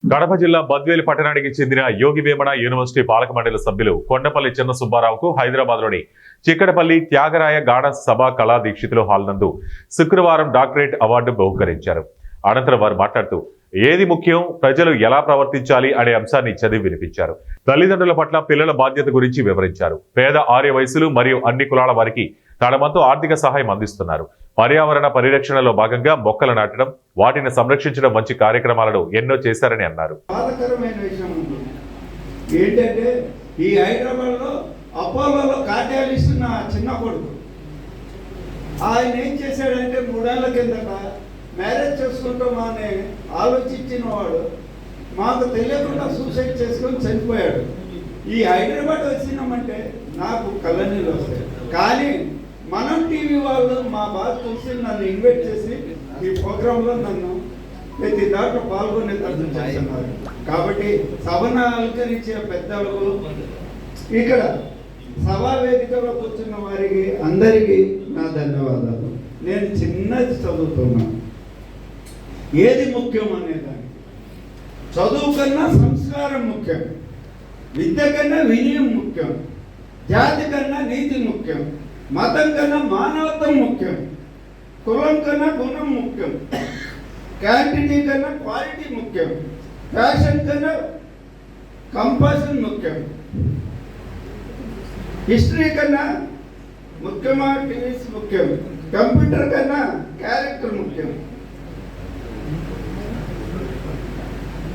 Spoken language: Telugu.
కడప జిల్లా బద్వేలు పట్టణానికి చెందిన యోగి వేమన యూనివర్సిటీ పాలక మండలి సభ్యులు కొండపల్లి చిన్న సుబ్బారావుకు హైదరాబాద్లోని చిక్కడపల్లి త్యాగరాయ గాఢ సభ కళా దీక్షితులు హాల్ నందు శుక్రవారం డాక్టరేట్ అవార్డు బహుకరించారు. అనంతరం వారు మాట్లాడుతూ ఏది ముఖ్యం, ప్రజలు ఎలా ప్రవర్తించాలి అనే అంశాన్ని చదివి వినిపించారు. తల్లిదండ్రుల పట్ల పిల్లల బాధ్యత గురించి వివరించారు. పేద ఆర్య వయసులు మరియు అన్ని కులాల వారికి తన వంతు ఆర్థిక సహాయం అందిస్తున్నారు. పర్యావరణ పరిరక్షణలో భాగంగా మొక్కలు నాటడం, వాటిని సంరక్షించడం వంటి కార్యక్రమాలను ఎన్నో చేశారని అన్నారు. ఏంటంటే ఈ హైదరాబాద్లో అపోలోలో కార్యాలు ఇస్తున్న చిన్న కొడుకు ఆయన ఏం చేశాడంటే 3 ఏళ్ల కిందట మ్యారేజ్ చేసుకుంటామని ఆలోచించిన వాడు మాకు తెలియకుండా సూసైడ్ చేసుకొని చనిపోయాడు. ఈ హైదరాబాద్ వచ్చినామంటే నాకు కళ్ళనీళ్ళు వస్తాయి. కానీ మనం టీవీ వాళ్ళు మా బాధ చూసి నన్ను ఇన్వైట్ చేసి ఈ ప్రోగ్రాంలో నన్ను ప్రతి దాంట్లో పాల్గొనేటట్టు చేస్తున్నారు. కాబట్టి సభను అలంకరించే పెద్దలకు, ఇక్కడ సభా వేదికలో కూర్చున్న వారికి అందరికీ నా ధన్యవాదాలు. నేను చిన్నది చదువుతున్నాను. ఏది ముఖ్యం అనేదాన్ని, చదువు కన్నా సంస్కారం ముఖ్యం, విద్య కన్నా వినయం ముఖ్యం, జాతి కన్నా నీతి ముఖ్యం, మతం కన్నా మానవత్వం ముఖ్యం, కులం కన్నా గుణం ముఖ్యం, క్వాంటిటీ కన్నా క్వాలిటీ ముఖ్యం, ఫ్యాషన్ కన్నా కంపాషన్ ముఖ్యం, హిస్టరీ కన్నా ముఖ్యమా టీవీస్ ముఖ్యం, కంప్యూటర్ కన్నా క్యారెక్టర్ ముఖ్యం.